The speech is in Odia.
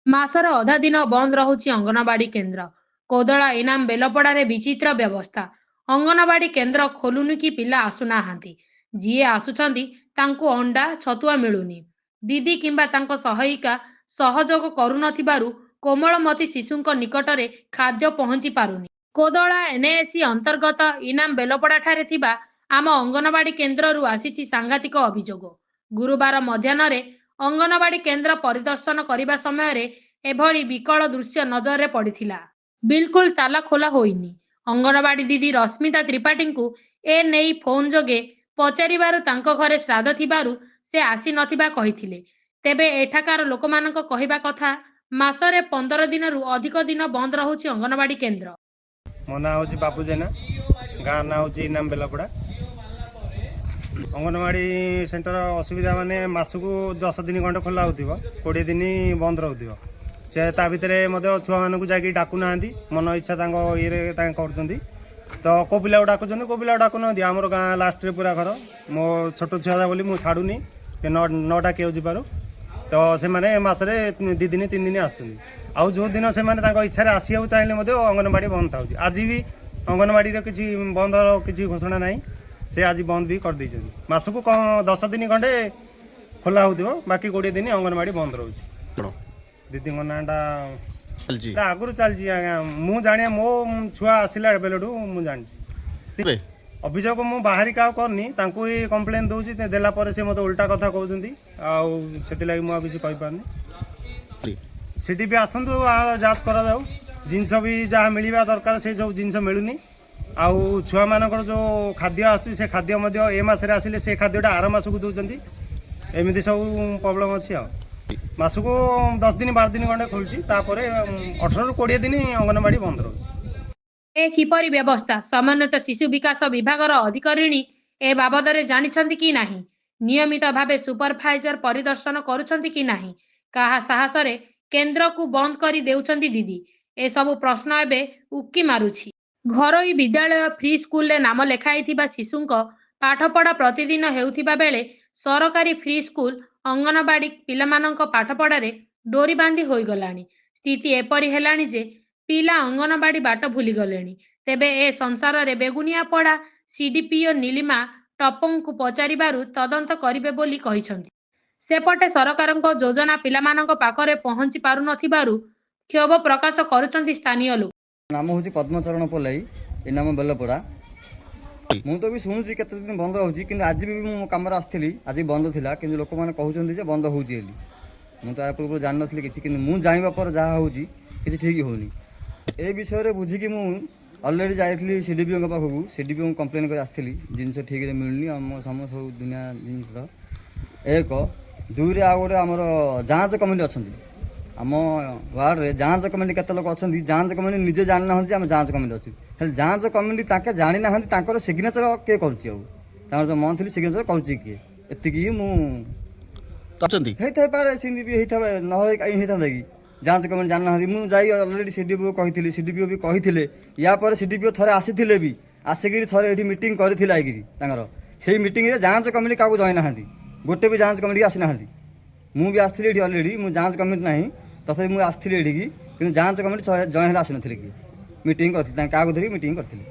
ମାସର ଅଧା ଦିନ ବନ୍ଦ ରହୁଛି ଅଙ୍ଗନବାଡି କେନ୍ଦ୍ର। କୋଦଳା ଇନାମ ବେଲପଡାରେ ବିଚିତ୍ର ବ୍ୟବସ୍ଥା। ଅଙ୍ଗନବାଡି କେନ୍ଦ୍ର ଖୋଲୁନି କି ପିଲା ଆସୁନାହାନ୍ତି। ଯିଏ ଆସୁଛନ୍ତି ତାଙ୍କୁ ଅଣ୍ଡା ଛତୁଆ ମିଳୁନି। ଦିଦି କିମ୍ବା ତାଙ୍କ ସହାୟିକା ସହଯୋଗ କରୁନଥିବାରୁ କୋମଳମତି ଶିଶୁଙ୍କ ନିକଟରେ ଖାଦ୍ୟ ପହଞ୍ଚି ପାରୁନି। କୋଦଳା ଏନ୍ଏସି ଅନ୍ତର୍ଗତ ଇନାମ ବେଲପଡାଠାରେ ଥିବା ଆମ ଅଙ୍ଗନବାଡି କେନ୍ଦ୍ରରୁ ଆସିଛି ସାଂଘାତିକ ଅଭିଯୋଗ। ଗୁରୁବାର ମଧ୍ୟାହ୍ନରେ ଅଙ୍ଗନବାଡି କେନ୍ଦ୍ର ପରିଦର୍ଶନ କରିବା ସମୟରେ ଏଭଳି ବିକଳ ଦୃଶ୍ୟ ନଜରରେ ପଡିଥିଲା। ବିଲକୁଲ ତାଲା ଖୋଲା ହୋଇନି। ଅଙ୍ଗନବାଡି ଦିଦି ରଶ୍ମିତା ତ୍ରିପାଠୀଙ୍କୁ ଏ ନେଇ ଫୋନ୍ ଯୋଗେ ପଚାରିବାରୁ ତାଙ୍କ ଘରେ ଶ୍ରାଦ୍ଧ ଥିବାରୁ ସେ ଆସିନଥିବା କହିଥିଲେ। ତେବେ ଏଠାକାର ଲୋକମାନଙ୍କ କହିବା କଥା, ମାସରେ 15 ଦିନରୁ ଅଧିକ ଦିନ ବନ୍ଦ ରହୁଛି ଅଙ୍ଗନବାଡି କେନ୍ଦ୍ର। ମୋ ନାଁ ହେଉଛି ବାବୁ ଜେନା, ଗାଁ ନାଁ ହେଉଛି ଇନାମ ବେଲପଡ଼ା। ଅଙ୍ଗନବାଡ଼ି ସେଣ୍ଟର ଅସୁବିଧା ମାନେ ମାସକୁ 10 ଦିନ ଖଣ୍ଡେ ଖୋଲା ହେଉଥିବ, 20 ଦିନ ବନ୍ଦ ରହୁଥିବ। ସେ ତା ଭିତରେ ମଧ୍ୟ ଛୁଆମାନଙ୍କୁ ଯାଇକି ଡାକୁନାହାନ୍ତି, ମନ ଇଚ୍ଛା ତାଙ୍କ ଇଏରେ ତାଙ୍କ କରୁଛନ୍ତି। ତ କେଉଁ ପିଲାକୁ ଡାକୁଛନ୍ତି, କେଉଁ ପିଲାକୁ ଡାକୁନାହାନ୍ତି। ଆମର ଗାଁ ଲାଷ୍ଟରେ ପୁରା ଘର, ମୋ ଛୋଟ ଛୁଆ ବୋଲି ମୁଁ ଛାଡ଼ୁନି, ନ ଡାକିବାକୁ ଯିବାରୁ। ତ ସେମାନେ ମାସରେ 2 ଦିନ 3 ଦିନ ଆସୁଛନ୍ତି। ଆଉ ଯେଉଁ ଦିନ ସେମାନେ ତାଙ୍କ ଇଚ୍ଛାରେ ଆସିବାକୁ ଚାହିଁଲେ ମଧ୍ୟ ଅଙ୍ଗନବାଡ଼ି ବନ୍ଦ ଥାଉଛି। ଆଜି ବି ଅଙ୍ଗନବାଡ଼ିର କିଛି ବନ୍ଦର କିଛି ଘୋଷଣା ନାହିଁ, ସେ ଆଜି ବନ୍ଦ ବି କରିଦେଇଛନ୍ତି। ମାସକୁ 10 ଦିନ ଖଣ୍ଡେ ଖୋଲା ହେଉଥିବ, ବାକି 20 ଦିନ ଅଙ୍ଗନବାଡ଼ି ବନ୍ଦ ରହୁଛି। ଦିଦିଙ୍କ ନାଁଟା ଆଗରୁ ଚାଲିଛି ଆଜ୍ଞା, ମୁଁ ଜାଣିବା ମୋ ଛୁଆ ଆସିଲା ବେଳଠୁ ମୁଁ ଜାଣିଛି। ଅଭିଯୋଗ ମୁଁ ବାହାରି କାହାକୁ କରିନି, ତାଙ୍କୁ ହିଁ କମ୍ପ୍ଲେନ୍ ଦେଉଛି। ଦେଲା ପରେ ସେ ମୋତେ ଓଲଟା କଥା କହୁଛନ୍ତି, ଆଉ ସେଥିଲାଗି ମୁଁ ଆଉ କିଛି କହିପାରୁନି। ସେଠି ବି ଆସନ୍ତୁ, ଯାଞ୍ଚ କରାଯାଉ। ଜିନିଷ ବି ଯାହା ମିଳିବା ଦରକାର ସେ ସବୁ ଜିନିଷ ମିଳୁନି। ଆଉ ଛୁଆମାନଙ୍କର ଯେଉଁ ଖାଦ୍ୟ ଆସୁଛି ସେ ଖାଦ୍ୟ ମଧ୍ୟ ଏ ମାସରେ ଆସିଲେ ସେ ଖାଦ୍ୟଟା ଆର ମାସକୁ ଦେଉଛନ୍ତି। ଏମିତି ସବୁ ପ୍ରୋବ୍ଲେମ୍ ଅଛି। ଆଉ ମାସକୁ 10 ଦିନ 12 ଦିନ ଖଣ୍ଡେ ଖୋଲୁଛି, ତାପରେ 18ରୁ 20 ଦିନ ଅଙ୍ଗନବାଡ଼ି ବନ୍ଦ ରହୁଛି। ଏ କିପରି ବ୍ୟବସ୍ଥା? ସମନ୍ୱିତ ଶିଶୁ ବିକାଶ ବିଭାଗର ଅଧିକାରିଣୀ ଏ ବାବଦରେ ଜାଣିଛନ୍ତି କି ନାହିଁ? ନିୟମିତ ଭାବେ ସୁପରଭାଇଜର ପରିଦର୍ଶନ କରୁଛନ୍ତି କି ନାହିଁ? କାହା ସାହସରେ କେନ୍ଦ୍ରକୁ ବନ୍ଦ କରି ଦେଉଛନ୍ତି ଦିଦି? ଏସବୁ ପ୍ରଶ୍ନ ଏବେ ଉକି ମାରୁଛି। ଘରୋଇ ବିଦ୍ୟାଳୟ, ଫ୍ରି ସ୍କୁଲରେ ନାମ ଲେଖାଇଥିବା ଶିଶୁଙ୍କ ପାଠପଢ଼ା ପ୍ରତିଦିନ ହେଉଥିବା ବେଳେ ସରକାରୀ ଫ୍ରି ସ୍କୁଲ ଅଙ୍ଗନବାଡି ପିଲାମାନଙ୍କ ପାଠପଢ଼ାରେ ଡୋରି ବାନ୍ଧି ହୋଇଗଲାଣି। ସ୍ଥିତି ଏପରି ହେଲାଣି ଯେ ପିଲା ଅଙ୍ଗନବାଡି ବାଟ ଭୁଲିଗଲେଣି। ତେବେ ଏ ସଂସାରରେ ବେଗୁନିଆପଡା ସିଡିପିଓ ନୀଳିମା ଟପ୍ପଙ୍କୁ ପଚାରିବାରୁ ତଦନ୍ତ କରିବେ ବୋଲି କହିଛନ୍ତି। ସେପଟେ ସରକାରଙ୍କ ଯୋଜନା ପିଲାମାନଙ୍କ ପାଖରେ ପହଞ୍ଚି ପାରୁନଥିବାରୁ କ୍ଷୋଭ ପ୍ରକାଶ କରୁଛନ୍ତି ସ୍ଥାନୀୟ ଲୋକ। नाम हूँ पद्मचरण पोलाई, इनाम बेलपड़ा। ମୁଁ ତ ବି ଶୁଣୁଛି କେତେ ଦିନ ବନ୍ଦ ହେଉଛି, କିନ୍ତୁ ଆଜି ବି ମୁଁ କାମରେ ଆସିଥିଲି, ଆଜି ବନ୍ଦ ଥିଲା। କିନ୍ତୁ ଲୋକମାନେ କହୁଛନ୍ତି ଯେ ବନ୍ଦ ହେଉଛି ବୋଲି। ମୁଁ ତ ୟା ପୂର୍ବରୁ ଜାଣିନଥିଲି କିଛି, କିନ୍ତୁ ମୁଁ ଜାଣିବା ପରେ ଯାହା ହେଉଛି କିଛି ଠିକ୍ ହେଉନି। ଏ ବିଷୟରେ ବୁଝିକି ମୁଁ ଅଲରେଡ଼ି ଯାଇଥିଲି ସିଡିପିଓଙ୍କ ପାଖକୁ, ସିଡିପିଓଙ୍କୁ କମ୍ପ୍ଲେନ୍ କରି ଆସିଥିଲି। ଜିନିଷ ଠିକ୍ରେ ମିଳୁନି, ଆମ ସବୁ ଦୁନିଆ ଜିନିଷ। 1 2ରେ ଆଉ ଗୋଟେ ଆମର ଯାଞ୍ଚ କମିଟି ଅଛନ୍ତି। ଆମ ୱାର୍ଡ଼ରେ ଯାଞ୍ଚ କମିଟି କେତେ ଲୋକ ଅଛନ୍ତି, ଯାଞ୍ଚ କମିଟି ନିଜେ ଜାଣିନାହାନ୍ତି ଯେ ଆମେ ଯାଞ୍ଚ କମିଟି ଅଛି। ହେଲେ ଯାଞ୍ଚ କମିଟି ତାଙ୍କେ ଜାଣିନାହାନ୍ତି ତାଙ୍କର ସିଗ୍ନେଚର କିଏ କରୁଛି, ଆଉ ତାଙ୍କର ଯେଉଁ ମନ୍ଥଲି ସିଗ୍ନେଚର କରୁଛି କିଏ, ଏତିକି ହିଁ ମୁଁ ହେଇଥାଇପାରେ। ସେମିତି ବି ହେଇଥାଇ, ନହେଲେ କାହିଁ ହେଇଥାନ୍ତା କି? ଯାଞ୍ଚ କମିଟି ଜାଣିନାହାନ୍ତି। ମୁଁ ଯାଇ ଅଲରେଡ଼ି ସିଡିପିଓ କହିଥିଲି, ସିଡିପିଓ ବି କହିଥିଲେ। ୟା ପରେ ସିଡିପିଓ ଥରେ ଆସିଥିଲେ ବି, ଆସିକିରି ଥରେ ଏଠି ମିଟିଂ କରିଥିଲେ ଆଇକିରି ତାଙ୍କର। ସେଇ ମିଟିଂରେ ଯାଞ୍ଚ କମିଟି କାହାକୁ ଜଣାଇନାହାନ୍ତି, ଗୋଟେ ବି ଯାଞ୍ଚ କମିଟି ଆସିନାହାନ୍ତି। ମୁଁ ବି ଆସିଥିଲି ଏଠି ଅଲରେଡ଼ି, ମୁଁ ଯାଞ୍ଚ କମିଟି ନାହିଁ ତଥାପି ମୁଁ ଆସିଥିଲି ଏଠିକି, କିନ୍ତୁ ଯାଞ୍ଚ କମିଟି ଜଣେ ହେଲେ ଆସିନଥିଲେ। କିଏ ମିଟିଂ କରିଥିଲି, ତାଙ୍କ କାହାକୁ ଧରିକି ମିଟିଂ କରିଥିଲେ।